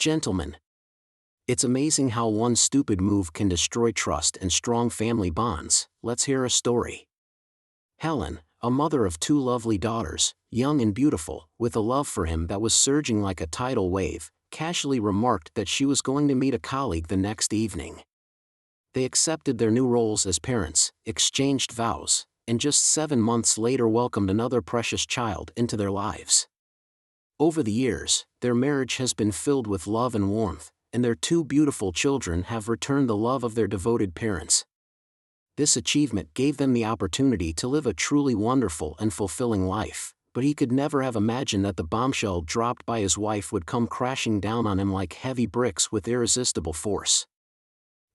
Gentlemen, it's amazing how one stupid move can destroy trust and strong family bonds. Let's hear a story. Helen, a mother of two lovely daughters, young and beautiful, with a love for him that was surging like a tidal wave, casually remarked that she was going to meet a colleague the next evening. They accepted their new roles as parents, exchanged vows, and just 7 months later welcomed another precious child into their lives. Over the years, their marriage has been filled with love and warmth, and their two beautiful children have returned the love of their devoted parents. This achievement gave them the opportunity to live a truly wonderful and fulfilling life, but he could never have imagined that the bombshell dropped by his wife would come crashing down on him like heavy bricks with irresistible force.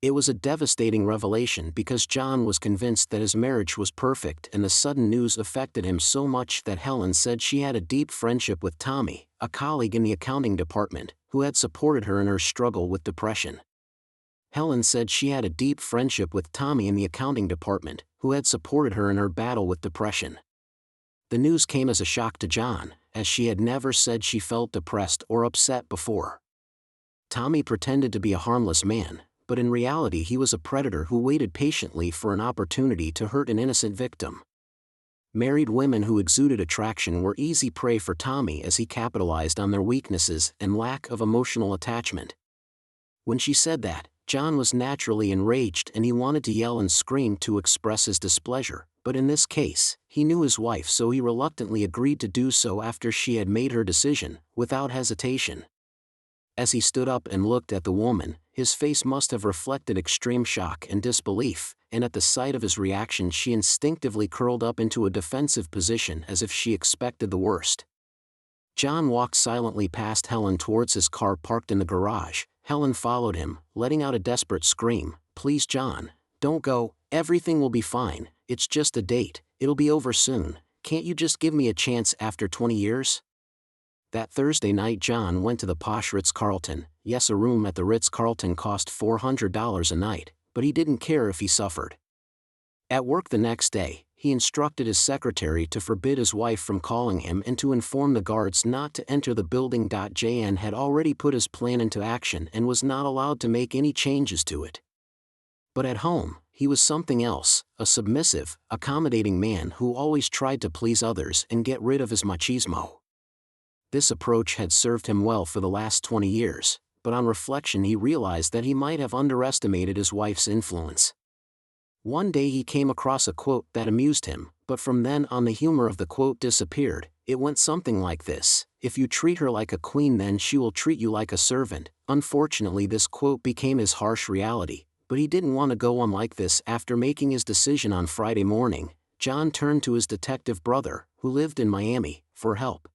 It was a devastating revelation because John was convinced that his marriage was perfect, and the sudden news affected him so much that Helen said she had a deep friendship with Tommy, a colleague in the accounting department, who had supported her in her struggle with depression. Helen said she had a deep friendship with Tommy in the accounting department, who had supported her in her battle with depression. The news came as a shock to John, as she had never said she felt depressed or upset before. Tommy pretended to be a harmless man, but in reality he was a predator who waited patiently for an opportunity to hurt an innocent victim. Married women who exuded attraction were easy prey for Tommy as he capitalized on their weaknesses and lack of emotional attachment. When she said that, John was naturally enraged and he wanted to yell and scream to express his displeasure, but in this case, he knew his wife, so he reluctantly agreed to do so after she had made her decision, without hesitation. As he stood up and looked at the woman, his face must have reflected extreme shock and disbelief, and at the sight of his reaction she instinctively curled up into a defensive position as if she expected the worst. John walked silently past Helen towards his car parked in the garage. Helen followed him, letting out a desperate scream, "Please John, don't go, everything will be fine, it's just a date, it'll be over soon, can't you just give me a chance after 20 years? That Thursday night John went to the posh Ritz-Carlton. Yes, a room at the Ritz-Carlton cost $400 a night, but he didn't care if he suffered. At work the next day, he instructed his secretary to forbid his wife from calling him and to inform the guards not to enter the building. Jan had already put his plan into action and was not allowed to make any changes to it. But at home, he was something else, a submissive, accommodating man who always tried to please others and get rid of his machismo. This approach had served him well for the last 20 years, but on reflection he realized that he might have underestimated his wife's influence. One day he came across a quote that amused him, but from then on the humor of the quote disappeared. It went something like this: "If you treat her like a queen, then she will treat you like a servant." Unfortunately, this quote became his harsh reality, but he didn't want to go on like this. After making his decision on Friday morning, John turned to his detective brother, who lived in Miami, for help.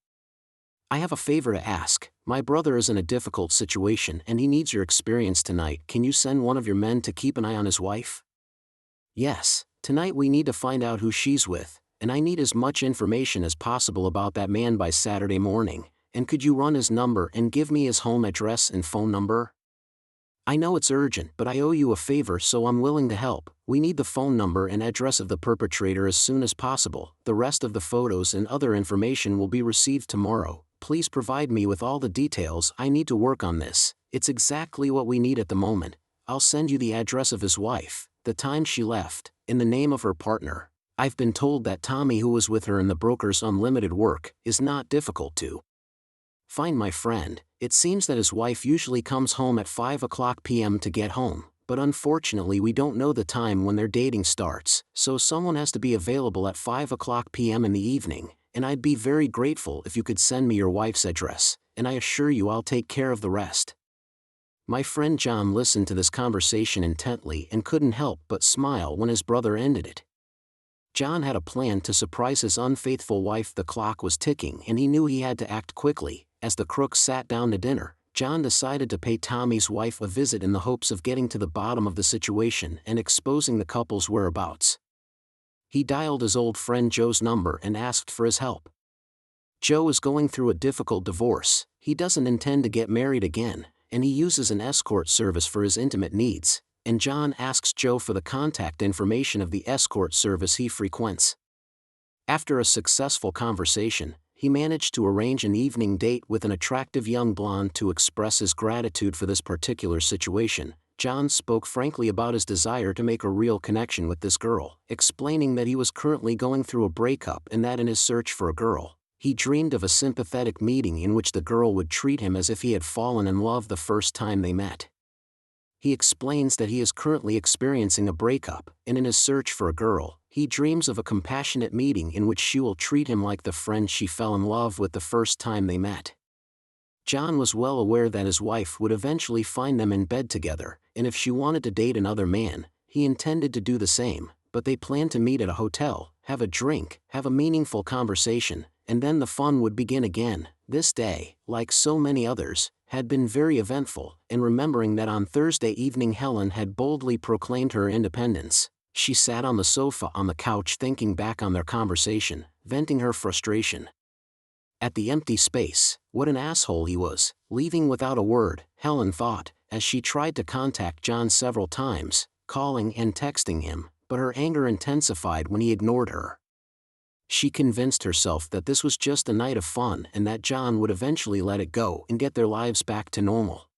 "I have a favor to ask. My brother is in a difficult situation and he needs your experience tonight. Can you send one of your men to keep an eye on his wife?" "Yes, tonight we need to find out who she's with, and I need as much information as possible about that man by Saturday morning, and could you run his number and give me his home address and phone number? I know it's urgent, but I owe you a favor, so I'm willing to help. We need the phone number and address of the perpetrator as soon as possible. The rest of the photos and other information will be received tomorrow. Please provide me with all the details. I need to work on this. It's exactly what we need at the moment. I'll send you the address of his wife, the time she left, in the name of her partner. I've been told that Tommy, who was with her in the broker's unlimited work, is not difficult to find. My friend, it seems that his wife usually comes home at 5 p.m. to get home, but unfortunately we don't know the time when their dating starts, so someone has to be available at 5 p.m. in the evening, and I'd be very grateful if you could send me your wife's address, and I assure you I'll take care of the rest." My friend John listened to this conversation intently and couldn't help but smile when his brother ended it. John had a plan to surprise his unfaithful wife. The clock was ticking and he knew he had to act quickly. As the crooks sat down to dinner, John decided to pay Tommy's wife a visit in the hopes of getting to the bottom of the situation and exposing the couple's whereabouts. He dialed his old friend Joe's number and asked for his help. Joe is going through a difficult divorce. He doesn't intend to get married again, and he uses an escort service for his intimate needs, and John asks Joe for the contact information of the escort service he frequents. After a successful conversation, he managed to arrange an evening date with an attractive young blonde to express his gratitude for this particular situation. John spoke frankly about his desire to make a real connection with this girl, explaining that he was currently going through a breakup and that in his search for a girl, he dreamed of a sympathetic meeting in which the girl would treat him as if he had fallen in love the first time they met. He explains that he is currently experiencing a breakup, and in his search for a girl, he dreams of a compassionate meeting in which she will treat him like the friend she fell in love with the first time they met. John was well aware that his wife would eventually find them in bed together, and if she wanted to date another man, he intended to do the same, but they planned to meet at a hotel, have a drink, have a meaningful conversation, and then the fun would begin again. This day, like so many others, had been very eventful, and remembering that on Thursday evening Helen had boldly proclaimed her independence, she sat on the sofa on the couch thinking back on their conversation, venting her frustration. At the empty space, what an asshole he was, leaving without a word, Helen thought, as she tried to contact John several times, calling and texting him, but her anger intensified when he ignored her. She convinced herself that this was just a night of fun and that John would eventually let it go and get their lives back to normal.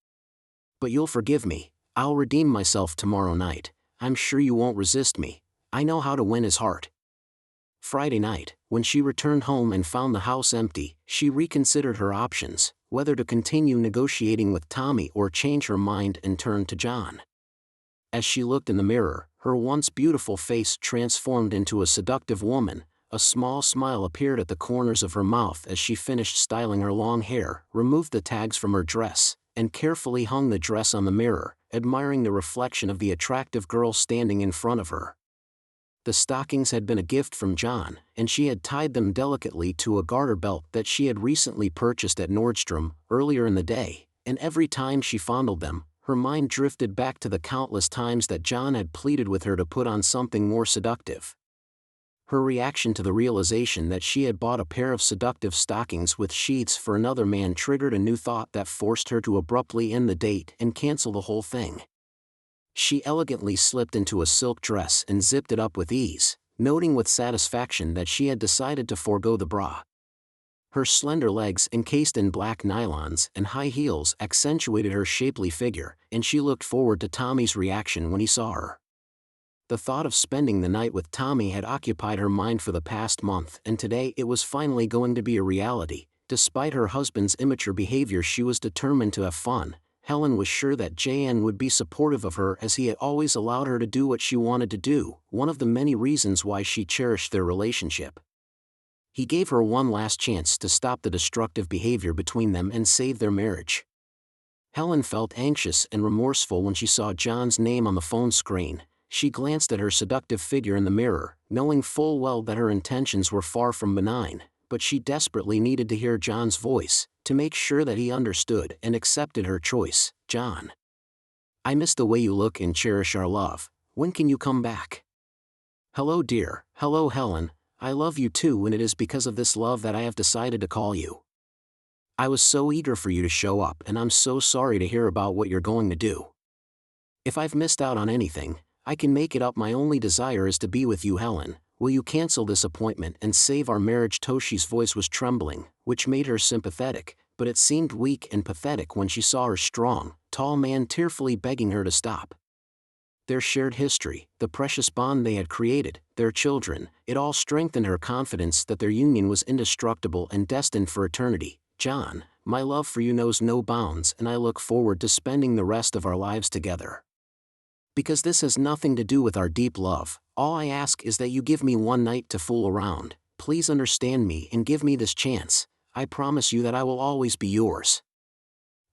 "But you'll forgive me, I'll redeem myself tomorrow night, I'm sure you won't resist me, I know how to win his heart." Friday night, when she returned home and found the house empty, she reconsidered her options, whether to continue negotiating with Tommy or change her mind and turn to John. As she looked in the mirror, her once beautiful face transformed into a seductive woman. A small smile appeared at the corners of her mouth as she finished styling her long hair, removed the tags from her dress, and carefully hung the dress on the mirror, admiring the reflection of the attractive girl standing in front of her. The stockings had been a gift from John, and she had tied them delicately to a garter belt that she had recently purchased at Nordstrom earlier in the day, and every time she fondled them, her mind drifted back to the countless times that John had pleaded with her to put on something more seductive. Her reaction to the realization that she had bought a pair of seductive stockings with sheaths for another man triggered a new thought that forced her to abruptly end the date and cancel the whole thing. She elegantly slipped into a silk dress and zipped it up with ease, noting with satisfaction that she had decided to forego the bra. Her slender legs encased in black nylons and high heels accentuated her shapely figure, and she looked forward to Tommy's reaction when he saw her. The thought of spending the night with Tommy had occupied her mind for the past month, and today it was finally going to be a reality. Despite her husband's immature behavior, she was determined to have fun. Helen was sure that JN would be supportive of her as he had always allowed her to do what she wanted to do, one of the many reasons why she cherished their relationship. He gave her one last chance to stop the destructive behavior between them and save their marriage. Helen felt anxious and remorseful when she saw John's name on the phone screen. She glanced at her seductive figure in the mirror, knowing full well that her intentions were far from benign, but she desperately needed to hear John's voice, to make sure that he understood and accepted her choice. "John, I miss the way you look and cherish our love. When can you come back?" "Hello dear, hello Helen, I love you too, and it is because of this love that I have decided to call you. I was so eager for you to show up, and I'm so sorry to hear about what you're going to do. If I've missed out on anything, I can make it up. My only desire is to be with you, Helen. Will you cancel this appointment and save our marriage?" Toshi's voice was trembling, which made her sympathetic, but it seemed weak and pathetic when she saw her strong, tall man tearfully begging her to stop. Their shared history, the precious bond they had created, their children, it all strengthened her confidence that their union was indestructible and destined for eternity. "John, my love for you knows no bounds, and I look forward to spending the rest of our lives together. Because this has nothing to do with our deep love, all I ask is that you give me one night to fool around. Please understand me and give me this chance. I promise you that I will always be yours.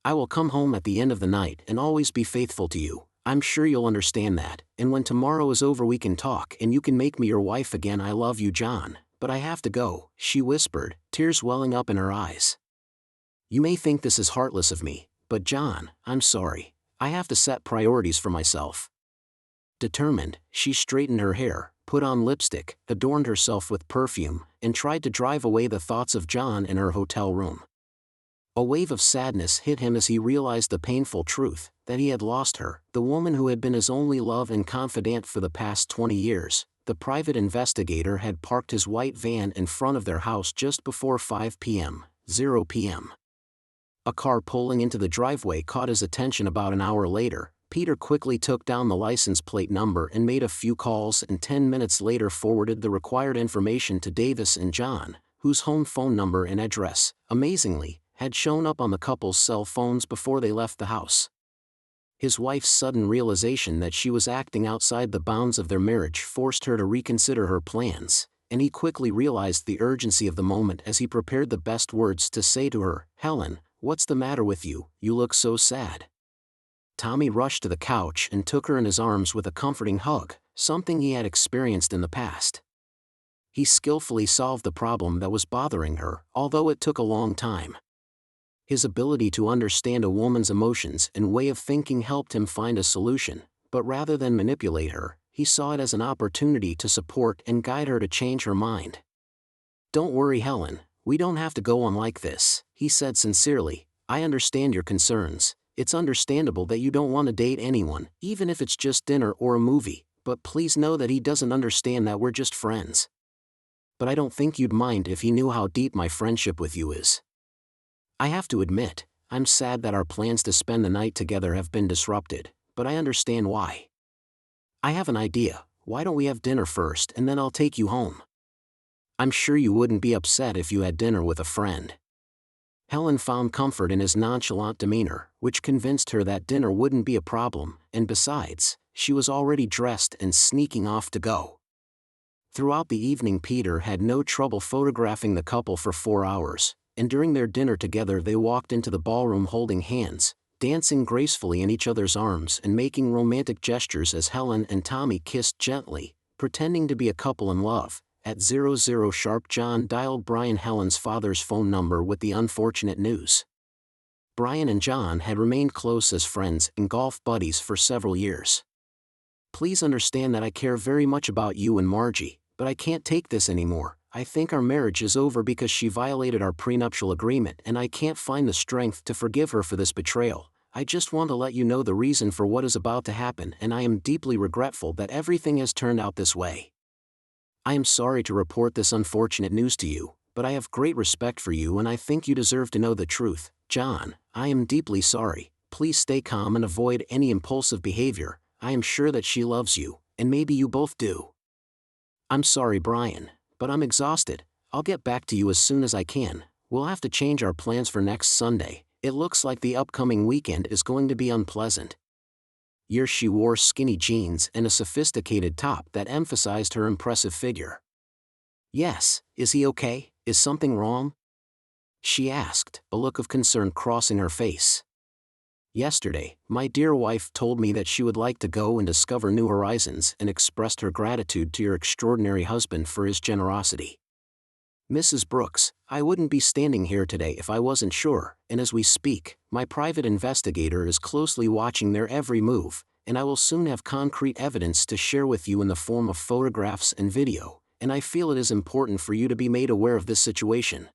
I will come home at the end of the night and always be faithful to you. I'm sure you'll understand that, and when tomorrow is over we can talk and you can make me your wife again. I love you, John, but I have to go," she whispered, tears welling up in her eyes. "You may think this is heartless of me, but John, I'm sorry. I have to set priorities for myself." Determined, she straightened her hair, put on lipstick, adorned herself with perfume, and tried to drive away the thoughts of John in her hotel room. A wave of sadness hit him as he realized the painful truth, that he had lost her, the woman who had been his only love and confidant for the past 20 years, the private investigator had parked his white van in front of their house just before 5 p.m., 0 p.m. A car pulling into the driveway caught his attention about an hour later. Peter quickly took down the license plate number and made a few calls, and 10 minutes later forwarded the required information to Davis and John, whose home phone number and address, amazingly, had shown up on the couple's cell phones before they left the house. His wife's sudden realization that she was acting outside the bounds of their marriage forced her to reconsider her plans, and he quickly realized the urgency of the moment as he prepared the best words to say to her. "Helen, what's the matter with you? You look so sad." Tommy rushed to the couch and took her in his arms with a comforting hug, something he had experienced in the past. He skillfully solved the problem that was bothering her, although it took a long time. His ability to understand a woman's emotions and way of thinking helped him find a solution, but rather than manipulate her, he saw it as an opportunity to support and guide her to change her mind. "Don't worry, Helen, we don't have to go on like this," he said sincerely. "I understand your concerns. It's understandable that you don't want to date anyone, even if it's just dinner or a movie, but please know that he doesn't understand that we're just friends. But I don't think you'd mind if he knew how deep my friendship with you is. I have to admit, I'm sad that our plans to spend the night together have been disrupted, but I understand why. I have an idea. Why don't we have dinner first and then I'll take you home? I'm sure you wouldn't be upset if you had dinner with a friend." Helen found comfort in his nonchalant demeanor, which convinced her that dinner wouldn't be a problem, and besides, she was already dressed and sneaking off to go. Throughout the evening, Peter had no trouble photographing the couple for 4 hours, and during their dinner together they walked into the ballroom holding hands, dancing gracefully in each other's arms and making romantic gestures as Helen and Tommy kissed gently, pretending to be a couple in love. At 00 sharp, John dialed Brian, Helen's father's phone number, with the unfortunate news. Brian and John had remained close as friends and golf buddies for several years. "Please understand that I care very much about you and Margie, but I can't take this anymore. I think our marriage is over because she violated our prenuptial agreement and I can't find the strength to forgive her for this betrayal. I just want to let you know the reason for what is about to happen, and I am deeply regretful that everything has turned out this way. I am sorry to report this unfortunate news to you, but I have great respect for you and I think you deserve to know the truth. John, I am deeply sorry. Please stay calm and avoid any impulsive behavior. I am sure that she loves you, and maybe you both do. I'm sorry, Brian, but I'm exhausted. I'll get back to you as soon as I can. We'll have to change our plans for next Sunday. It looks like the upcoming weekend is going to be unpleasant." She wore skinny jeans and a sophisticated top that emphasized her impressive figure. "Yes, is he okay? Is something wrong?" she asked, a look of concern crossing her face. "Yesterday, my dear wife told me that she would like to go and discover new horizons and expressed her gratitude to your extraordinary husband for his generosity. Mrs. Brooks, I wouldn't be standing here today if I wasn't sure, and as we speak, my private investigator is closely watching their every move, and I will soon have concrete evidence to share with you in the form of photographs and video, and I feel it is important for you to be made aware of this situation."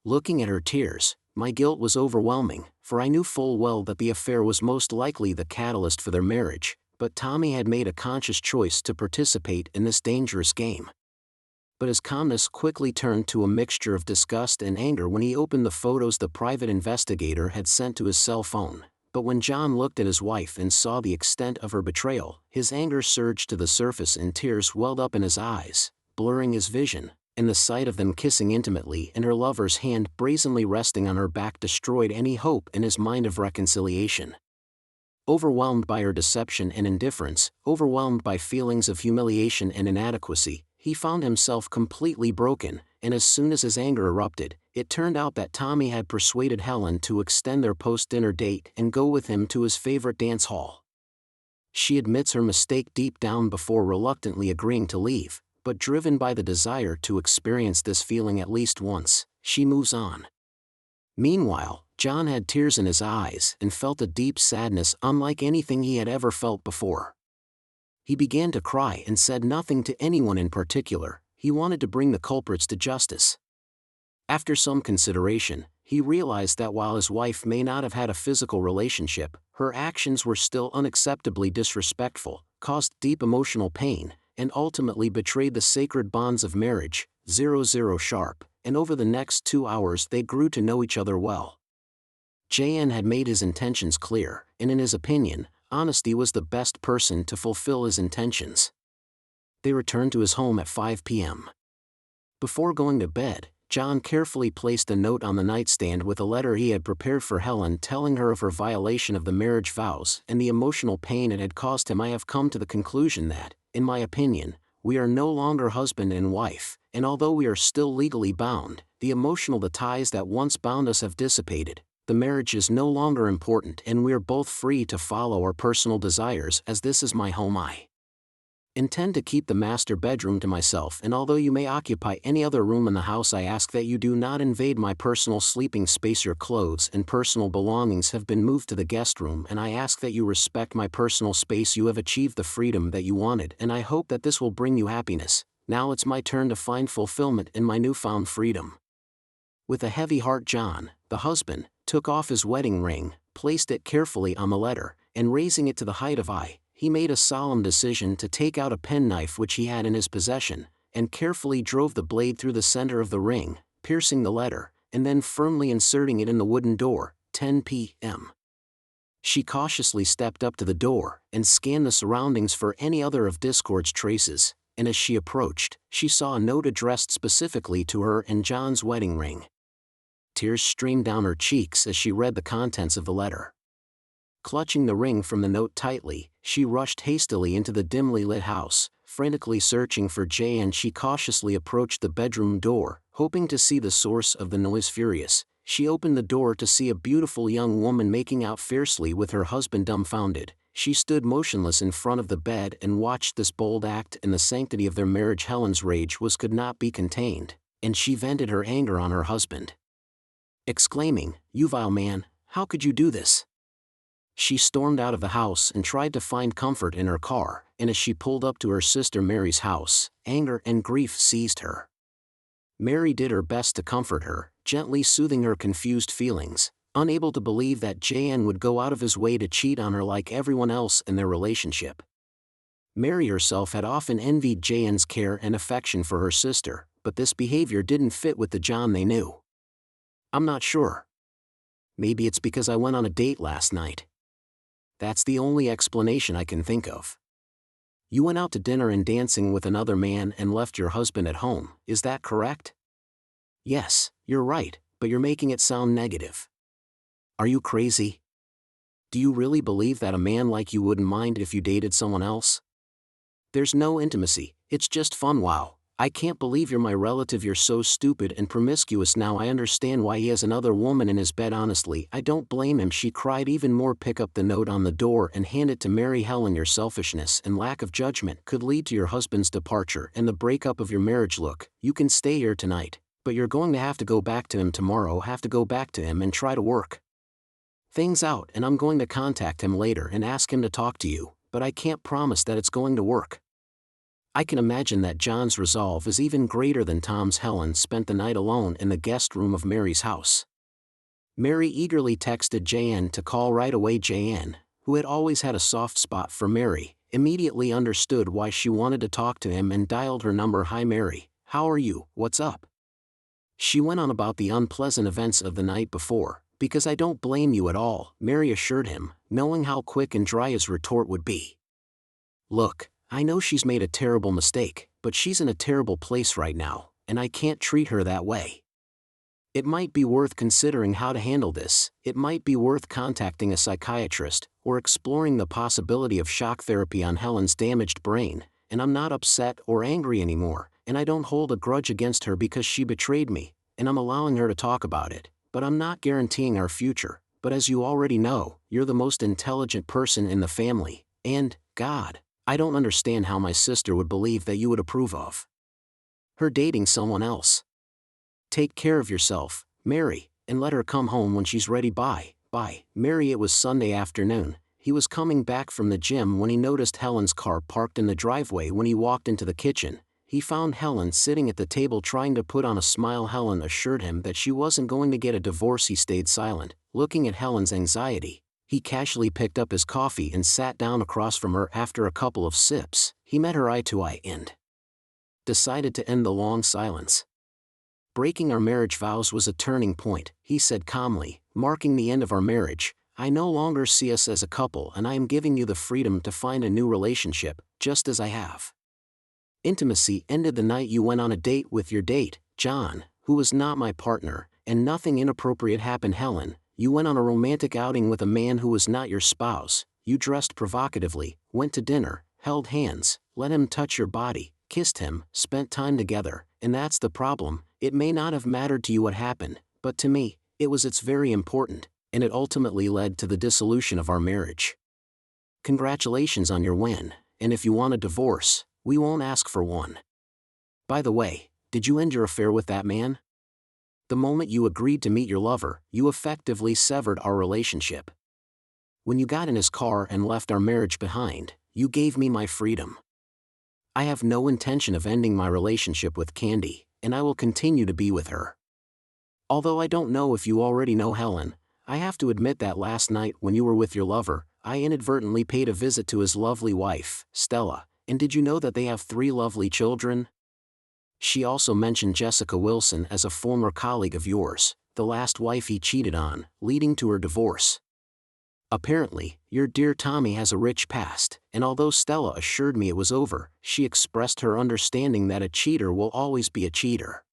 Looking at her tears, my guilt was overwhelming, for I knew full well that the affair was most likely the catalyst for their marriage, but Tommy had made a conscious choice to participate in this dangerous game. But his calmness quickly turned to a mixture of disgust and anger when he opened the photos the private investigator had sent to his cell phone. But when John looked at his wife and saw the extent of her betrayal, his anger surged to the surface and tears welled up in his eyes, blurring his vision, and the sight of them kissing intimately and her lover's hand brazenly resting on her back destroyed any hope in his mind of reconciliation. Overwhelmed by her deception and indifference, overwhelmed by feelings of humiliation and inadequacy, he found himself completely broken, and as soon as his anger erupted, it turned out that Tommy had persuaded Helen to extend their post-dinner date and go with him to his favorite dance hall. She admits her mistake deep down before reluctantly agreeing to leave, but driven by the desire to experience this feeling at least once, she moves on. Meanwhile, John had tears in his eyes and felt a deep sadness unlike anything he had ever felt before. He began to cry and said nothing to anyone in particular. He wanted to bring the culprits to justice. After some consideration, he realized that while his wife may not have had a physical relationship, her actions were still unacceptably disrespectful, caused deep emotional pain, and ultimately betrayed the sacred bonds of marriage, 00 sharp, and over the next 2 hours they grew to know each other well. JN had made his intentions clear, and in his opinion, honesty was the best person to fulfill his intentions. They returned to his home at 5 p.m. Before going to bed, John carefully placed a note on the nightstand with a letter he had prepared for Helen telling her of her violation of the marriage vows and the emotional pain it had caused him. I have come to the conclusion that, in my opinion, we are no longer husband and wife, and although we are still legally bound, the ties that once bound us have dissipated. The marriage is no longer important and we are both free to follow our personal desires as this is my home. I intend to keep the master bedroom to myself, and although you may occupy any other room in the house, I ask that you do not invade my personal sleeping space. Your clothes and personal belongings have been moved to the guest room, and I ask that you respect my personal space. You have achieved the freedom that you wanted, and I hope that this will bring you happiness. Now it's my turn to find fulfillment in my newfound freedom. With a heavy heart, John, the husband, took off his wedding ring, placed it carefully on the letter, and raising it to the height of eye, he made a solemn decision to take out a penknife which he had in his possession, and carefully drove the blade through the center of the ring, piercing the letter, and then firmly inserting it in the wooden door. 10 p.m. She cautiously stepped up to the door and scanned the surroundings for any other of discord's traces, and as she approached, she saw a note addressed specifically to her and John's wedding ring. Tears streamed down her cheeks as she read the contents of the letter. Clutching the ring from the note tightly, she rushed hastily into the dimly lit house, frantically searching for Jay, and she cautiously approached the bedroom door, hoping to see the source of the noise. Furious, she opened the door to see a beautiful young woman making out fiercely with her husband. Dumbfounded, she stood motionless in front of the bed and watched this bold act in the sanctity of their marriage. Helen's rage could not be contained, and she vented her anger on her husband, exclaiming, "You vile man, how could you do this?" She stormed out of the house and tried to find comfort in her car, and as she pulled up to her sister Mary's house, anger and grief seized her. Mary did her best to comfort her, gently soothing her confused feelings, unable to believe that JN would go out of his way to cheat on her like everyone else in their relationship. Mary herself had often envied JN's care and affection for her sister, but this behavior didn't fit with the John they knew. "I'm not sure. Maybe it's because I went on a date last night. That's the only explanation I can think of." "You went out to dinner and dancing with another man and left your husband at home, is that correct?" "Yes, you're right, but you're making it sound negative. Are you crazy? Do you really believe that a man like you wouldn't mind if you dated someone else? There's no intimacy, it's just fun." "Wow, I can't believe you're my relative. You're so stupid and promiscuous. Now I understand why he has another woman in his bed. Honestly, I don't blame him," she cried even more. "Pick up the note on the door and hand it to Mary." "Helen, your selfishness and lack of judgment could lead to your husband's departure and the breakup of your marriage. Look, you can stay here tonight, but you're going to have to go back to him tomorrow. Have to go back to him and try to work things out, and I'm going to contact him later and ask him to talk to you, but I can't promise that it's going to work." I can imagine that John's resolve is even greater than Tom's. Helen spent the night alone in the guest room of Mary's house. Mary eagerly texted JN to call right away. JN, who had always had a soft spot for Mary, immediately understood why she wanted to talk to him and dialed her number. "Hi Mary, how are you, what's up?" She went on about the unpleasant events of the night before. "Because I don't blame you at all," Mary assured him, knowing how quick and dry his retort would be. "Look, I know she's made a terrible mistake, but she's in a terrible place right now, and I can't treat her that way. It might be worth considering how to handle this. It might be worth contacting a psychiatrist, or exploring the possibility of shock therapy on Helen's damaged brain. And I'm not upset or angry anymore, and I don't hold a grudge against her because she betrayed me, and I'm allowing her to talk about it, but I'm not guaranteeing our future. But as you already know, you're the most intelligent person in the family, and, God, I don't understand how my sister would believe that you would approve of her dating someone else. Take care of yourself, Mary, and let her come home when she's ready. Bye." Mary. It was Sunday afternoon. He was coming back from the gym when he noticed Helen's car parked in the driveway. When he walked into the kitchen, he found Helen sitting at the table trying to put on a smile. Helen assured him that she wasn't going to get a divorce. He stayed silent, looking at Helen's anxiety, He casually picked up his coffee and sat down across from her. After a couple of sips, he met her eye to eye and decided to end the long silence. "Breaking our marriage vows was a turning point," he said calmly, "marking the end of our marriage. I no longer see us as a couple, and I am giving you the freedom to find a new relationship, just as I have." Intimacy ended the night you went on a date with your date, John, who was not my partner, and nothing inappropriate happened. Helen, you went on a romantic outing with a man who was not your spouse. You dressed provocatively, went to dinner, held hands, let him touch your body, kissed him, spent time together, and that's the problem. It may not have mattered to you what happened, but to me, it's very important, and it ultimately led to the dissolution of our marriage. Congratulations on your win, and if you want a divorce, we won't ask for one. By the way, did you end your affair with that man? The moment you agreed to meet your lover, you effectively severed our relationship. When you got in his car and left our marriage behind, you gave me my freedom. I have no intention of ending my relationship with Candy, and I will continue to be with her. Although I don't know if you already know Helen, I have to admit that last night when you were with your lover, I inadvertently paid a visit to his lovely wife, Stella, and did you know that they have 3 lovely children? She also mentioned Jessica Wilson as a former colleague of yours, the last wife he cheated on, leading to her divorce. Apparently, your dear Tommy has a rich past, and although Stella assured me it was over, she expressed her understanding that a cheater will always be a cheater.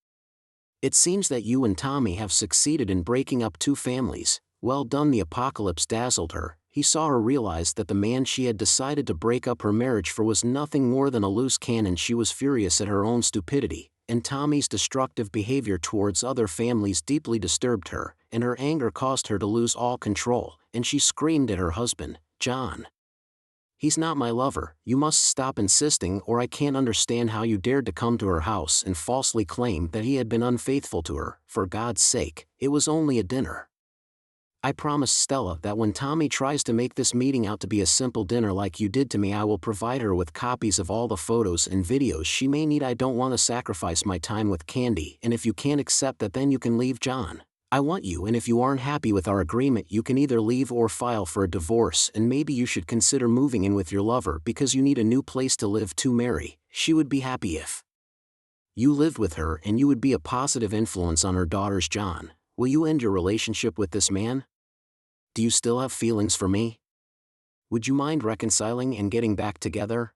It seems that you and Tommy have succeeded in breaking up 2 families. Well done. The apocalypse dazzled her. He saw her realize that the man she had decided to break up her marriage for was nothing more than a loose cannon. She was furious at her own stupidity, and Tommy's destructive behavior towards other families deeply disturbed her, and her anger caused her to lose all control, and she screamed at her husband, "John, he's not my lover. You must stop insisting, or I can't understand how you dared to come to her house and falsely claim that he had been unfaithful to her. For God's sake, it was only a dinner. I promised Stella that when Tommy tries to make this meeting out to be a simple dinner like you did to me, I will provide her with copies of all the photos and videos she may need. I don't want to sacrifice my time with Candy, and if you can't accept that, then you can leave, John. I want you, and if you aren't happy with our agreement, you can either leave or file for a divorce, and maybe you should consider moving in with your lover because you need a new place to live too. Mary, she would be happy if you lived with her, and you would be a positive influence on her daughters. John, will you end your relationship with this man? Do you still have feelings for me? Would you mind reconciling and getting back together?"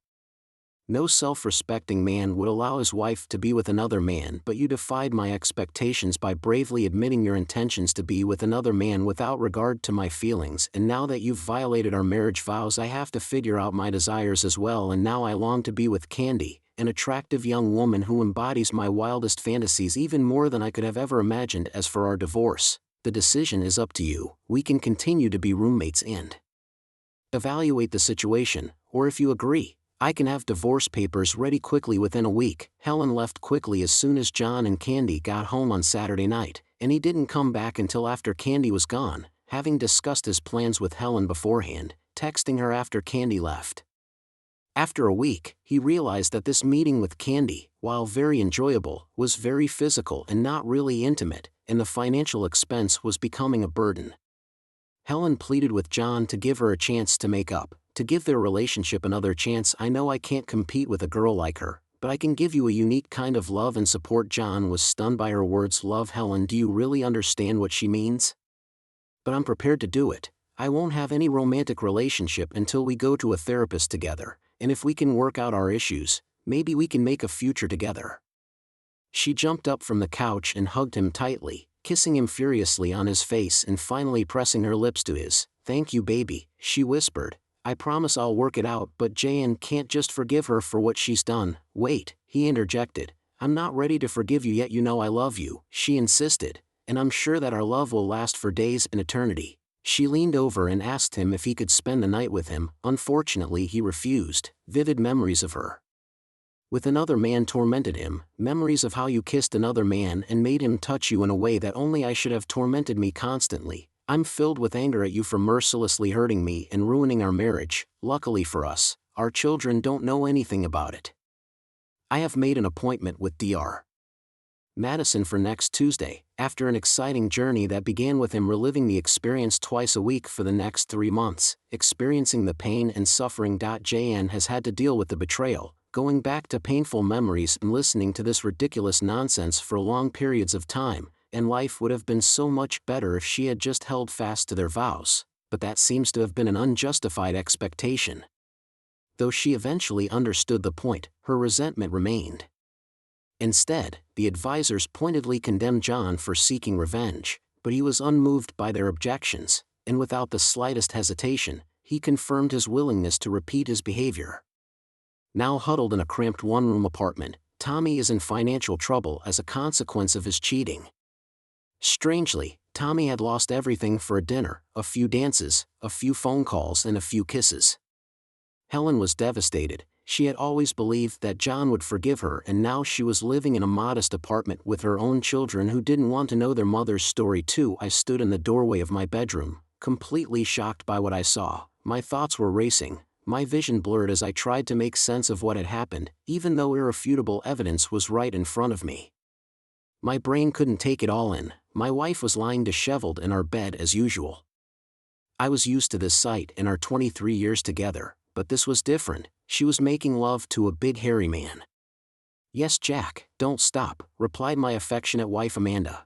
No self-respecting man would allow his wife to be with another man, but you defied my expectations by bravely admitting your intentions to be with another man without regard to my feelings, and now that you've violated our marriage vows, I have to figure out my desires as well, and now I long to be with Candy, an attractive young woman who embodies my wildest fantasies even more than I could have ever imagined. As for our divorce, the decision is up to you. We can continue to be roommates and evaluate the situation, or if you agree, I can have divorce papers ready quickly within a week. Helen left quickly as soon as John and Candy got home on Saturday night, and he didn't come back until after Candy was gone, having discussed his plans with Helen beforehand, texting her after Candy left. After a week, he realized that this meeting with Candy, while very enjoyable, was very physical and not really intimate, and the financial expense was becoming a burden. Helen pleaded with John to give her a chance to make up, to give their relationship another chance. "I know I can't compete with a girl like her, but I can give you a unique kind of love and support." John was stunned by her words. "Love, Helen, do you really understand what she means? But I'm prepared to do it. I won't have any romantic relationship until we go to a therapist together, and if we can work out our issues, maybe we can make a future together." She jumped up from the couch and hugged him tightly, kissing him furiously on his face and finally pressing her lips to his. "Thank you, baby," she whispered. "I promise I'll work it out." "But Jan can't just forgive her for what she's done." "Wait," he interjected. "I'm not ready to forgive you yet. You know I love you," she insisted, "and I'm sure that our love will last for days and eternity." She leaned over and asked him if he could spend the night with him. Unfortunately, he refused. Vivid memories of her with another man tormented him, memories of how you kissed another man and made him touch you in a way that only I should have tormented me constantly. "I'm filled with anger at you for mercilessly hurting me and ruining our marriage. Luckily for us, our children don't know anything about it. I have made an appointment with Dr. Madison for next Tuesday, after an exciting journey that began with him reliving the experience twice a week for the next 3 months, experiencing the pain and suffering. JN has had to deal with the betrayal, going back to painful memories and listening to this ridiculous nonsense for long periods of time, and life would have been so much better if she had just held fast to their vows, but that seems to have been an unjustified expectation. Though she eventually understood the point, her resentment remained. Instead, the advisors pointedly condemned John for seeking revenge, but he was unmoved by their objections, and without the slightest hesitation, he confirmed his willingness to repeat his behavior. Now huddled in a cramped one-room apartment, Tommy is in financial trouble as a consequence of his cheating. Strangely, Tommy had lost everything for a dinner, a few dances, a few phone calls and a few kisses. Helen was devastated. She had always believed that John would forgive her, and now she was living in a modest apartment with her own children who didn't want to know their mother's story too. I stood in the doorway of my bedroom, completely shocked by what I saw. My thoughts were racing, my vision blurred as I tried to make sense of what had happened, even though irrefutable evidence was right in front of me. My brain couldn't take it all in. My wife was lying disheveled in our bed as usual. I was used to this sight in our 23 years together, but this was different. She was making love to a big hairy man. "Yes, Jack, don't stop," replied my affectionate wife Amanda.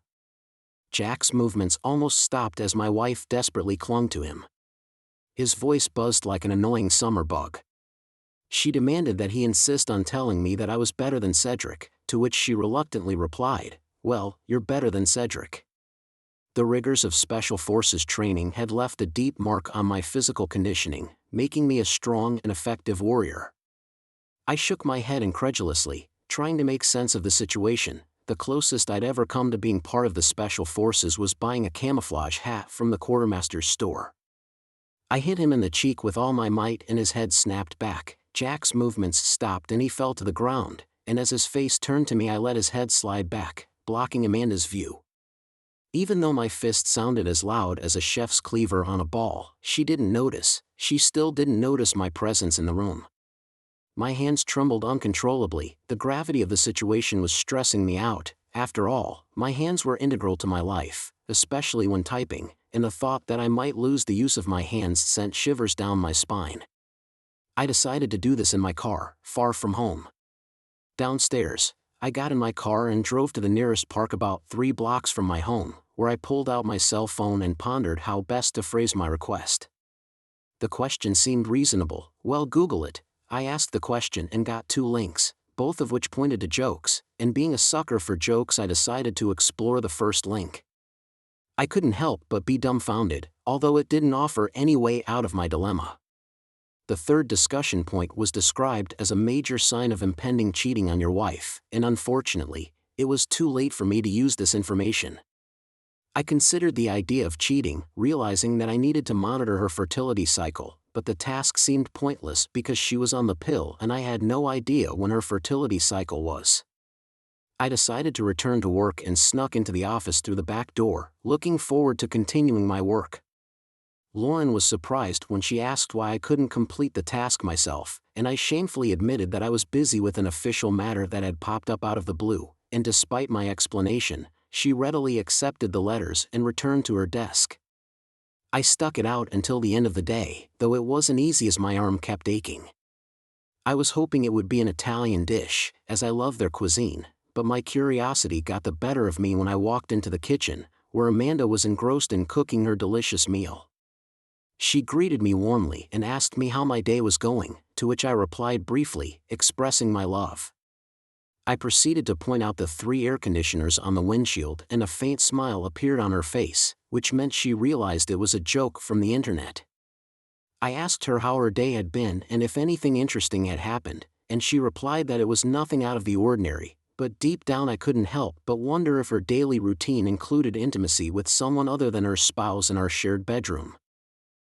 Jack's movements almost stopped as my wife desperately clung to him. His voice buzzed like an annoying summer bug. She demanded that he insist on telling me that I was better than Cedric, to which she reluctantly replied, "Well, you're better than Cedric." The rigors of Special Forces training had left a deep mark on my physical conditioning, making me a strong and effective warrior. I shook my head incredulously, trying to make sense of the situation. The closest I'd ever come to being part of the Special Forces was buying a camouflage hat from the quartermaster's store. I hit him in the cheek with all my might and his head snapped back. Jack's movements stopped and he fell to the ground, and as his face turned to me I let his head slide back, blocking Amanda's view. Even though my fist sounded as loud as a chef's cleaver on a ball, she didn't notice. She still didn't notice my presence in the room. My hands trembled uncontrollably. The gravity of the situation was stressing me out. After all, my hands were integral to my life, especially when typing, and the thought that I might lose the use of my hands sent shivers down my spine. I decided to do this in my car, far from home. Downstairs, I got in my car and drove to the nearest park about 3 blocks from my home, where I pulled out my cell phone and pondered how best to phrase my request. The question seemed reasonable. "Well, Google it." I asked the question and got 2 links, both of which pointed to jokes, and being a sucker for jokes I decided to explore the first link. I couldn't help but be dumbfounded, although it didn't offer any way out of my dilemma. The third discussion point was described as a major sign of impending cheating on your wife, and unfortunately, it was too late for me to use this information. I considered the idea of cheating, realizing that I needed to monitor her fertility cycle, but the task seemed pointless because she was on the pill and I had no idea when her fertility cycle was. I decided to return to work and snuck into the office through the back door, looking forward to continuing my work. Lauren was surprised when she asked why I couldn't complete the task myself, and I shamefully admitted that I was busy with an official matter that had popped up out of the blue, and despite my explanation, she readily accepted the letters and returned to her desk. I stuck it out until the end of the day, though it wasn't easy as my arm kept aching. I was hoping it would be an Italian dish, as I love their cuisine, but my curiosity got the better of me when I walked into the kitchen, where Amanda was engrossed in cooking her delicious meal. She greeted me warmly and asked me how my day was going, to which I replied briefly, expressing my love. I proceeded to point out the 3 air conditioners on the windshield, and a faint smile appeared on her face, which meant she realized it was a joke from the internet. I asked her how her day had been and if anything interesting had happened, and she replied that it was nothing out of the ordinary, but deep down I couldn't help but wonder if her daily routine included intimacy with someone other than her spouse in our shared bedroom.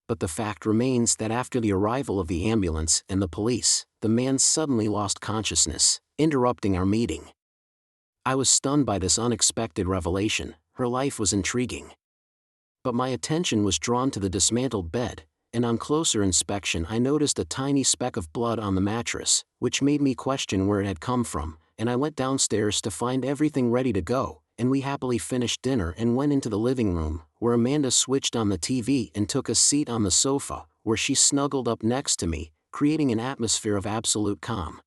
But the fact remains that after the arrival of the ambulance and the police, the man suddenly lost consciousness, interrupting our meeting. I was stunned by this unexpected revelation. Her life was intriguing. But my attention was drawn to the dismantled bed, and on closer inspection I noticed a tiny speck of blood on the mattress, which made me question where it had come from, and I went downstairs to find everything ready to go, and we happily finished dinner and went into the living room, where Amanda switched on the TV and took a seat on the sofa, where she snuggled up next to me, creating an atmosphere of absolute calm.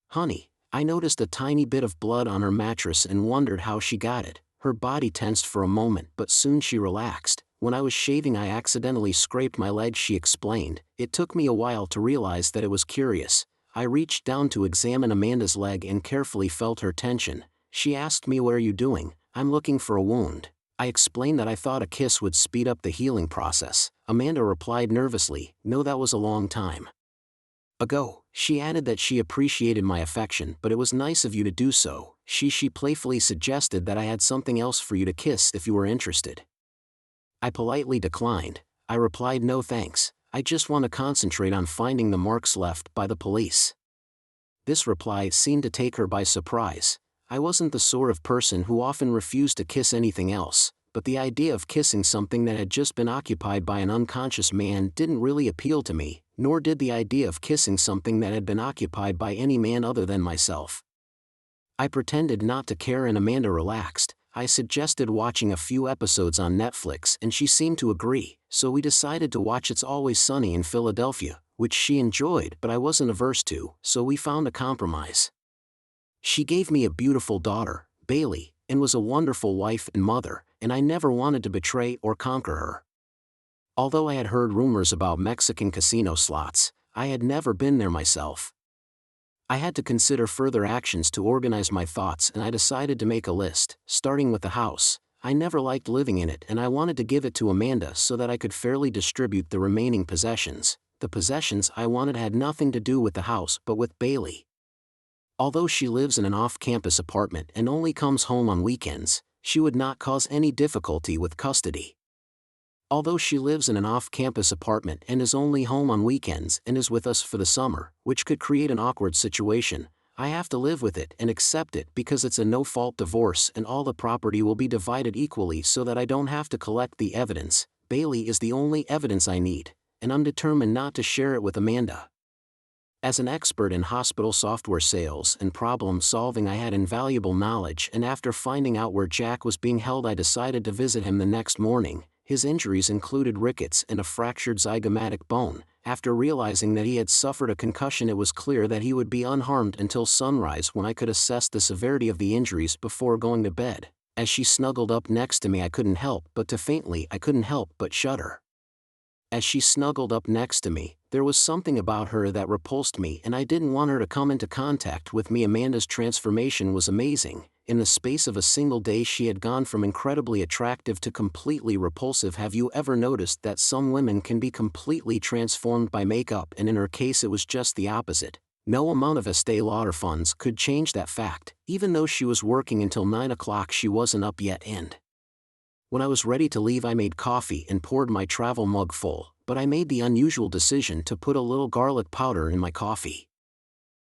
"Honey," I noticed a tiny bit of blood on her mattress and wondered how she got it. Her body tensed for a moment, but soon she relaxed. "When I was shaving, I accidentally scraped my leg," she explained. "It took me a while to realize that it was curious." I reached down to examine Amanda's leg and carefully felt her tension. She asked me, "What are you doing?" "I'm looking for a wound." I explained that I thought a kiss would speed up the healing process. Amanda replied nervously, "No, that was a long time ago." She added that she appreciated my affection, but it was nice of you to do so. She playfully suggested that I had something else for you to kiss if you were interested. I politely declined. I replied, "No thanks, I just want to concentrate on finding the marks left by the police." This reply seemed to take her by surprise. I wasn't the sort of person who often refused to kiss anything else, but the idea of kissing something that had just been occupied by an unconscious man didn't really appeal to me, nor did the idea of kissing something that had been occupied by any man other than myself. I pretended not to care and Amanda relaxed. I suggested watching a few episodes on Netflix and she seemed to agree, so we decided to watch It's Always Sunny in Philadelphia, which she enjoyed but I wasn't averse to, so we found a compromise. She gave me a beautiful daughter, Bailey, and was a wonderful wife and mother, and I never wanted to betray or conquer her. Although I had heard rumors about Mexican casino slots, I had never been there myself. I had to consider further actions to organize my thoughts and I decided to make a list, starting with the house. I never liked living in it and I wanted to give it to Amanda so that I could fairly distribute the remaining possessions. The possessions I wanted had nothing to do with the house but with Bailey. Although she lives in an off-campus apartment and only comes home on weekends, she would not cause any difficulty with custody. Although she lives in an off-campus apartment and is only home on weekends and is with us for the summer, which could create an awkward situation, I have to live with it and accept it because it's a no-fault divorce and all the property will be divided equally so that I don't have to collect the evidence. Bailey is the only evidence I need, and I'm determined not to share it with Amanda. As an expert in hospital software sales and problem solving, I had invaluable knowledge, and after finding out where Jack was being held, I decided to visit him the next morning. His injuries included rickets and a fractured zygomatic bone. After realizing that he had suffered a concussion, it was clear that he would be unharmed until sunrise when I could assess the severity of the injuries before going to bed. As she snuggled up next to me, I couldn't help but shudder. As she snuggled up next to me, there was something about her that repulsed me and I didn't want her to come into contact with me. Amanda's transformation was amazing. In the space of a single day, she had gone from incredibly attractive to completely repulsive. Have you ever noticed that some women can be completely transformed by makeup, and in her case it was just the opposite? No amount of Estée Lauder funds could change that fact. Even though she was working until 9 o'clock, she wasn't up yet, and when I was ready to leave, I made coffee and poured my travel mug full, but I made the unusual decision to put a little garlic powder in my coffee.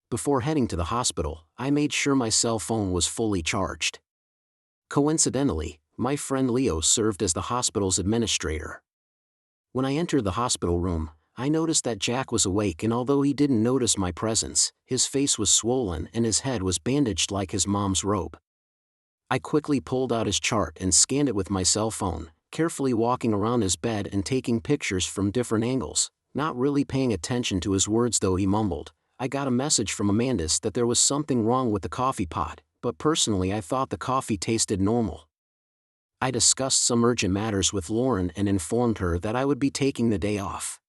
Before heading to the hospital, I made sure my cell phone was fully charged. Coincidentally, my friend Leo served as the hospital's administrator. When I entered the hospital room, I noticed that Jack was awake, and although he didn't notice my presence, his face was swollen and his head was bandaged like his mom's robe. I quickly pulled out his chart and scanned it with my cell phone, carefully walking around his bed and taking pictures from different angles, not really paying attention to his words though he mumbled. I got a message from Amanda's that there was something wrong with the coffee pot, but personally I thought the coffee tasted normal. I discussed some urgent matters with Lauren and informed her that I would be taking the day off.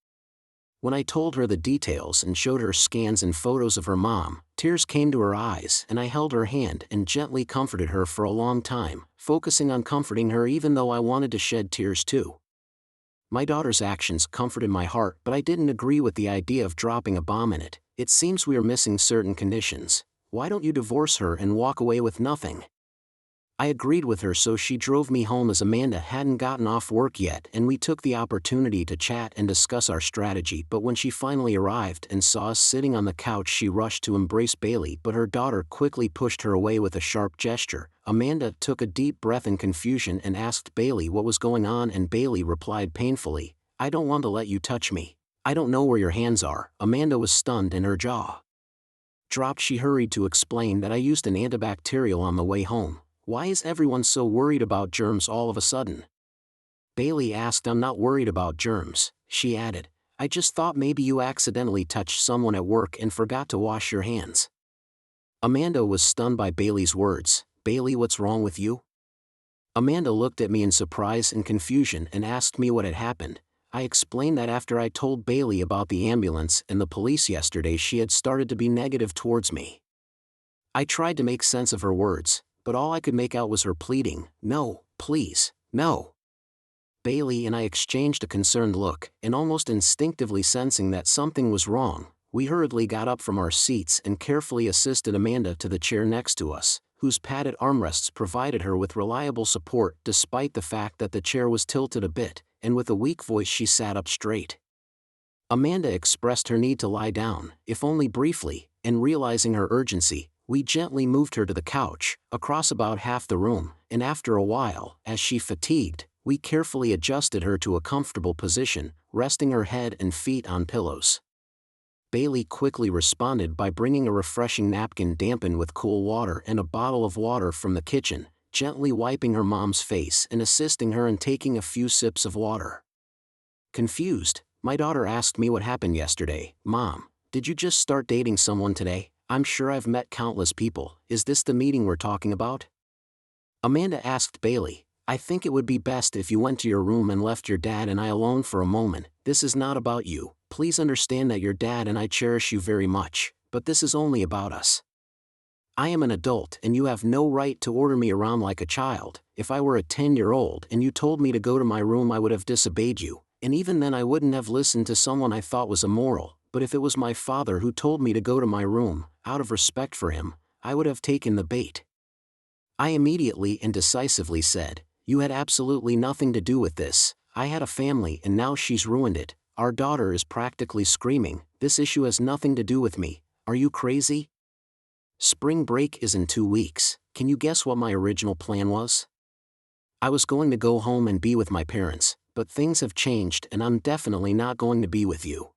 When I told her the details and showed her scans and photos of her mom, tears came to her eyes and I held her hand and gently comforted her for a long time, focusing on comforting her even though I wanted to shed tears too. My daughter's actions comforted my heart, but I didn't agree with the idea of dropping a bomb in it. It seems we are missing certain conditions. Why don't you divorce her and walk away with nothing? I agreed with her, so she drove me home as Amanda hadn't gotten off work yet, and we took the opportunity to chat and discuss our strategy. But when she finally arrived and saw us sitting on the couch, she rushed to embrace Bailey, but her daughter quickly pushed her away with a sharp gesture. Amanda took a deep breath in confusion and asked Bailey what was going on, and Bailey replied painfully, "I don't want to let you touch me. I don't know where your hands are." Amanda was stunned and her jaw dropped, she hurried to explain that I used an antibacterial on the way home. Why is everyone so worried about germs all of a sudden? Bailey asked. I'm not worried about germs, she added. I just thought maybe you accidentally touched someone at work and forgot to wash your hands. Amanda was stunned by Bailey's words. Bailey, what's wrong with you? Amanda looked at me in surprise and confusion and asked me what had happened. I explained that after I told Bailey about the ambulance and the police yesterday, she had started to be negative towards me. I tried to make sense of her words, but all I could make out was her pleading, no, please, no. Bailey and I exchanged a concerned look, and almost instinctively sensing that something was wrong, we hurriedly got up from our seats and carefully assisted Amanda to the chair next to us, whose padded armrests provided her with reliable support despite the fact that the chair was tilted a bit, and with a weak voice she sat up straight. Amanda expressed her need to lie down, if only briefly, and realizing her urgency, we gently moved her to the couch, across about half the room, and after a while, as she fatigued, we carefully adjusted her to a comfortable position, resting her head and feet on pillows. Bailey quickly responded by bringing a refreshing napkin dampened with cool water and a bottle of water from the kitchen, gently wiping her mom's face and assisting her in taking a few sips of water. Confused, my daughter asked me what happened yesterday. Mom, did you just start dating someone today? I'm sure I've met countless people. Is this the meeting we're talking about? Amanda asked Bailey. I think it would be best if you went to your room and left your dad and I alone for a moment. This is not about you. Please understand that your dad and I cherish you very much, but this is only about us. I am an adult and you have no right to order me around like a child. If I were a 10-year-old and you told me to go to my room, I would have disobeyed you, and even then I wouldn't have listened to someone I thought was immoral. But if it was my father who told me to go to my room, out of respect for him, I would have taken the bait. I immediately and decisively said, you had absolutely nothing to do with this. I had a family and now she's ruined it. Our daughter is practically screaming, this issue has nothing to do with me. Are you crazy? Spring break is in 2 weeks. Can you guess what my original plan was? I was going to go home and be with my parents, but things have changed and I'm definitely not going to be with you.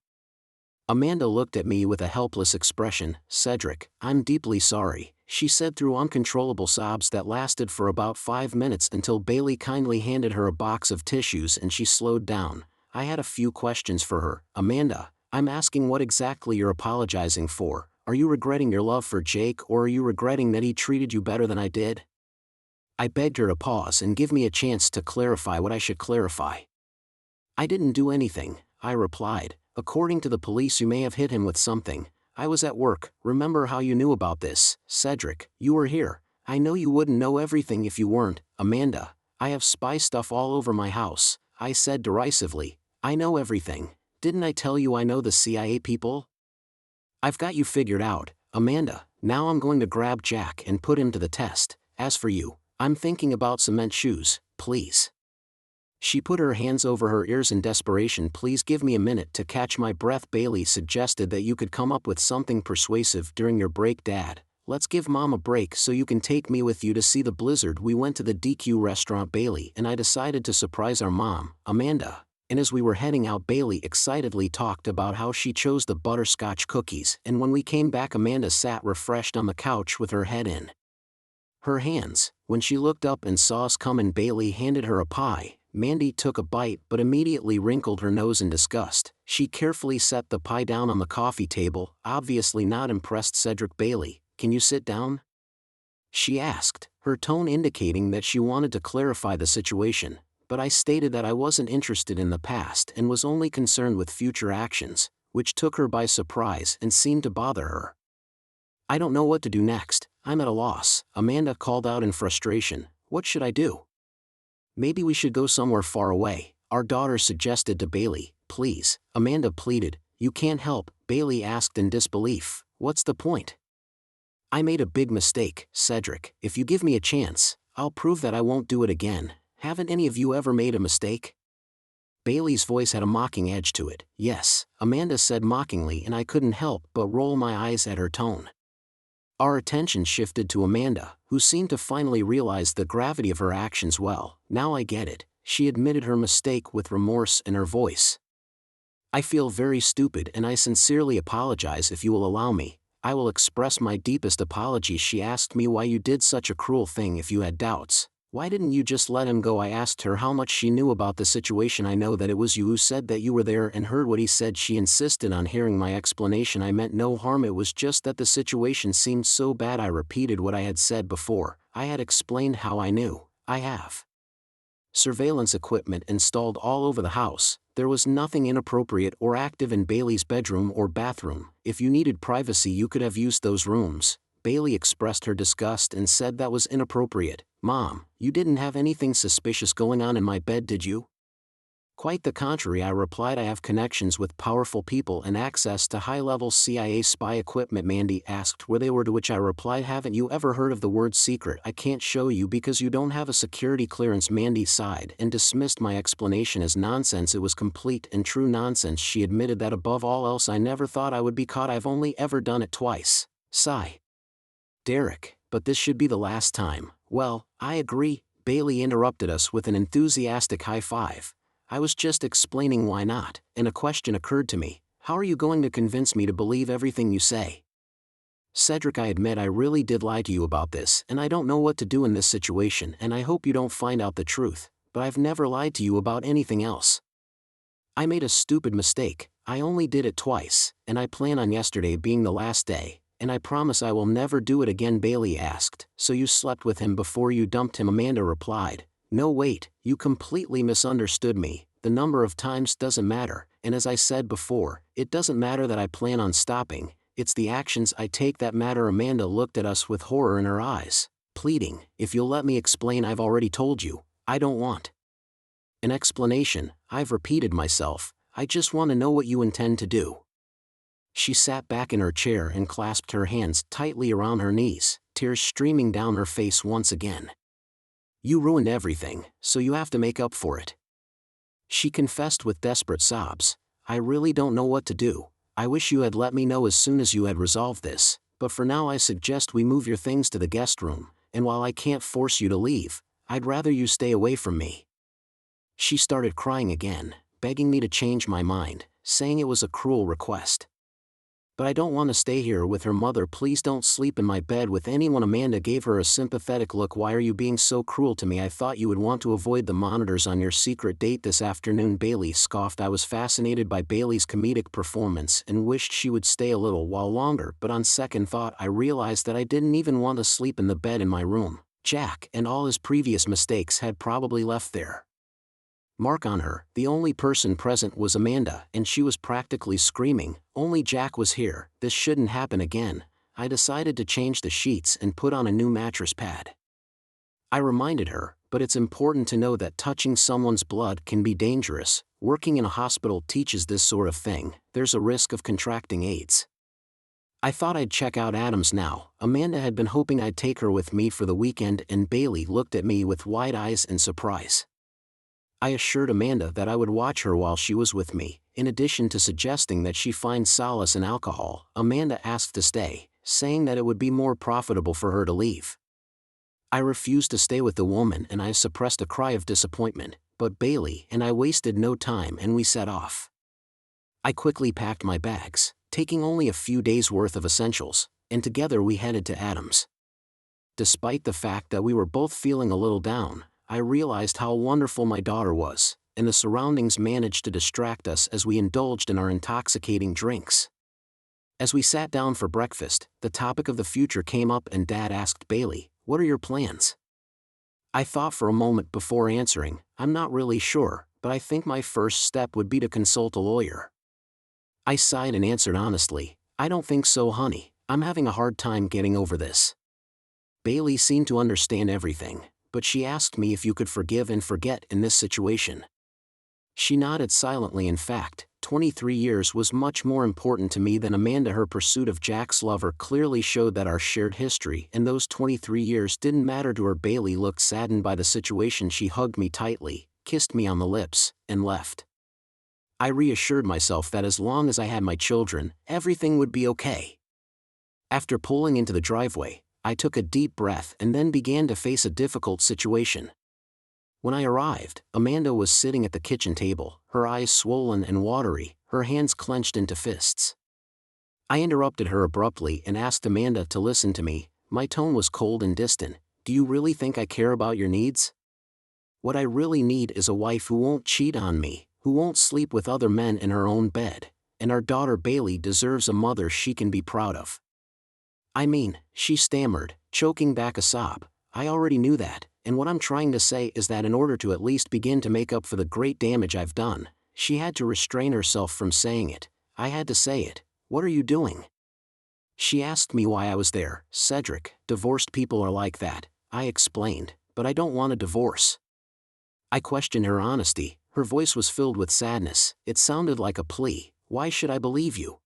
Amanda looked at me with a helpless expression. Cedric, I'm deeply sorry, she said through uncontrollable sobs that lasted for about 5 minutes until Bailey kindly handed her a box of tissues and she slowed down. I had a few questions for her. Amanda, I'm asking what exactly you're apologizing for. Are you regretting your love for Jake, or are you regretting that he treated you better than I did? I begged her to pause and give me a chance to clarify what I should clarify. I didn't do anything, I replied. According to the police, you may have hit him with something. I was at work. Remember how you knew about this? Cedric, you were here. I know you wouldn't know everything if you weren't. Amanda, I have spy stuff all over my house, I said derisively. I know everything. Didn't I tell you I know the CIA people? I've got you figured out, Amanda. Now I'm going to grab Jack and put him to the test. As for you, I'm thinking about cement shoes, please. She put her hands over her ears in desperation. Please give me a minute to catch my breath. Bailey suggested that you could come up with something persuasive during your break. Dad, let's give Mom a break so you can take me with you to see the blizzard. We went to the DQ restaurant. Bailey and I decided to surprise our mom, Amanda, and as we were heading out, Bailey excitedly talked about how she chose the butterscotch cookies, and when we came back, Amanda sat refreshed on the couch with her head in her hands. When she looked up and saw us come in, Bailey handed her a pie. Mandy took a bite but immediately wrinkled her nose in disgust. She carefully set the pie down on the coffee table, obviously not impressed. Cedric, Bailey, can you sit down? She asked, her tone indicating that she wanted to clarify the situation, but I stated that I wasn't interested in the past and was only concerned with future actions, which took her by surprise and seemed to bother her. I don't know what to do next. I'm at a loss, Amanda called out in frustration. What should I do? Maybe we should go somewhere far away, our daughter suggested to Bailey. Please, Amanda pleaded. You can't help, Bailey asked in disbelief. What's the point? I made a big mistake, Cedric. If you give me a chance, I'll prove that I won't do it again. Haven't any of you ever made a mistake? Bailey's voice had a mocking edge to it. Yes, Amanda said mockingly, and I couldn't help but roll my eyes at her tone. Our attention shifted to Amanda, who seemed to finally realize the gravity of her actions. Well, now I get it, she admitted her mistake with remorse in her voice. I feel very stupid and I sincerely apologize. If you will allow me, I will express my deepest apologies. She asked me why you did such a cruel thing. If you had doubts, why didn't you just let him go? I asked her how much she knew about the situation. I know that it was you who said that you were there and heard what he said. She insisted on hearing my explanation. I meant no harm, it was just that the situation seemed so bad. I repeated what I had said before. I had explained how I knew. I have surveillance equipment installed all over the house. There was nothing inappropriate or active in Bailey's bedroom or bathroom. If you needed privacy, you could have used those rooms. Bailey expressed her disgust and said that was inappropriate. Mom, you didn't have anything suspicious going on in my bed, did you? Quite the contrary, I replied. I have connections with powerful people and access to high-level CIA spy equipment. Mandy asked where they were, to which I replied, haven't you ever heard of the word secret? I can't show you because you don't have a security clearance. Mandy sighed and dismissed my explanation as nonsense. It was complete and true nonsense. She admitted that above all else I never thought I would be caught. I've only ever done it twice. Sigh. Derek, but this should be the last time. Well, I agree. Bailey interrupted us with an enthusiastic high five. I was just explaining why not, and a question occurred to me. How are you going to convince me to believe everything you say? Cedric, I admit I really did lie to you about this, and I don't know what to do in this situation, and I hope you don't find out the truth, but I've never lied to you about anything else. I made a stupid mistake. I only did it twice, and I plan on yesterday being the last day, and I promise I will never do it again. Bailey asked, so you slept with him before you dumped him? Amanda replied, no wait, you completely misunderstood me. The number of times doesn't matter, and as I said before, it doesn't matter that I plan on stopping, it's the actions I take that matter. Amanda looked at us with horror in her eyes, pleading, if you'll let me explain. I've already told you, I don't want an explanation. I've repeated myself, I just want to know what you intend to do. She sat back in her chair and clasped her hands tightly around her knees, tears streaming down her face once again. You ruined everything, so you have to make up for it. She confessed with desperate sobs. I really don't know what to do. I wish you had let me know as soon as you had resolved this, but for now I suggest we move your things to the guest room, and while I can't force you to leave, I'd rather you stay away from me. She started crying again, begging me to change my mind, saying it was a cruel request. But I don't want to stay here with her mother. Please don't sleep in my bed with anyone. Amanda gave her a sympathetic look. Why are you being so cruel to me? I thought you would want to avoid the monitors on your secret date this afternoon. Bailey scoffed. I was fascinated by Bailey's comedic performance and wished she would stay a little while longer, but on second thought I realized that I didn't even want to sleep in the bed in my room. Jack and all his previous mistakes had probably left there mark on her. The only person present was Amanda, and she was practically screaming, only Jack was here. This shouldn't happen again. I decided to change the sheets and put on a new mattress pad. I reminded her, but it's important to know that touching someone's blood can be dangerous. Working in a hospital teaches this sort of thing. There's a risk of contracting AIDS. I thought I'd check out Adams now. Amanda had been hoping I'd take her with me for the weekend, and Bailey looked at me with wide eyes in surprise. I assured Amanda that I would watch her while she was with me. In addition to suggesting that she find solace in alcohol, Amanda asked to stay, saying that it would be more profitable for her to leave. I refused to stay with the woman, and I suppressed a cry of disappointment, but Bailey and I wasted no time and we set off. I quickly packed my bags, taking only a few days' worth of essentials, and together we headed to Adams. Despite the fact that we were both feeling a little down, I realized how wonderful my daughter was, and the surroundings managed to distract us as we indulged in our intoxicating drinks. As we sat down for breakfast, the topic of the future came up and Dad asked Bailey, "What are your plans?" I thought for a moment before answering. I'm not really sure, but I think my first step would be to consult a lawyer. I sighed and answered honestly, I don't think so, honey. I'm having a hard time getting over this. Bailey seemed to understand everything, but she asked me if you could forgive and forget in this situation. She nodded silently. In fact, 23 years was much more important to me than Amanda. Her pursuit of Jack's lover clearly showed that our shared history and those 23 years didn't matter to her. Bailey looked saddened by the situation. She hugged me tightly, kissed me on the lips, and left. I reassured myself that as long as I had my children, everything would be okay. After pulling into the driveway, I took a deep breath and then began to face a difficult situation. When I arrived, Amanda was sitting at the kitchen table, her eyes swollen and watery, her hands clenched into fists. I interrupted her abruptly and asked Amanda to listen to me. My tone was cold and distant. Do you really think I care about your needs? What I really need is a wife who won't cheat on me, who won't sleep with other men in her own bed, and our daughter Bailey deserves a mother she can be proud of. I mean, she stammered, choking back a sob. I already knew that, and what I'm trying to say is that in order to at least begin to make up for the great damage I've done, she had to restrain herself from saying it. I had to say it. What are you doing? She asked me why I was there. Cedric, divorced people are like that, I explained, but I don't want a divorce. I questioned her honesty. Her voice was filled with sadness. It sounded like a plea. Why should I believe you?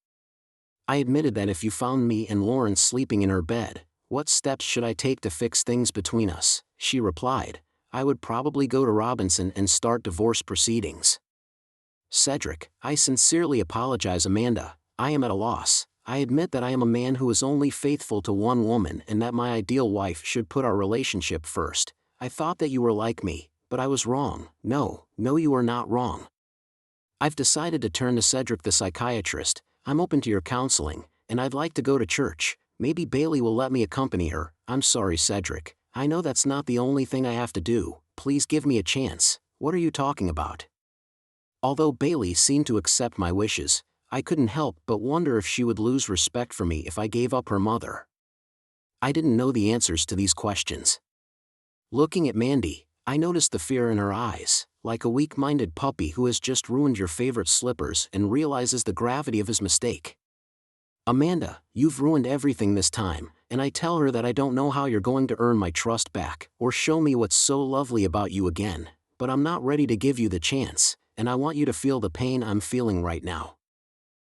I admitted that if you found me and Lauren sleeping in her bed, what steps should I take to fix things between us? She replied, I would probably go to Robinson and start divorce proceedings. Cedric, I sincerely apologize, Amanda. I am at a loss. I admit that I am a man who is only faithful to one woman and that my ideal wife should put our relationship first. I thought that you were like me, but I was wrong. No, you are not wrong. I've decided to turn to Cedric the psychiatrist. I'm open to your counseling, and I'd like to go to church. Maybe Bailey will let me accompany her. I'm sorry, Cedric. I know that's not the only thing I have to do. Please give me a chance. What are you talking about? Although Bailey seemed to accept my wishes, I couldn't help but wonder if she would lose respect for me if I gave up her mother. I didn't know the answers to these questions. Looking at Mandy, I noticed the fear in her eyes, like a weak-minded puppy who has just ruined your favorite slippers and realizes the gravity of his mistake. Amanda, you've ruined everything this time, and I tell her that I don't know how you're going to earn my trust back or show me what's so lovely about you again, but I'm not ready to give you the chance, and I want you to feel the pain I'm feeling right now.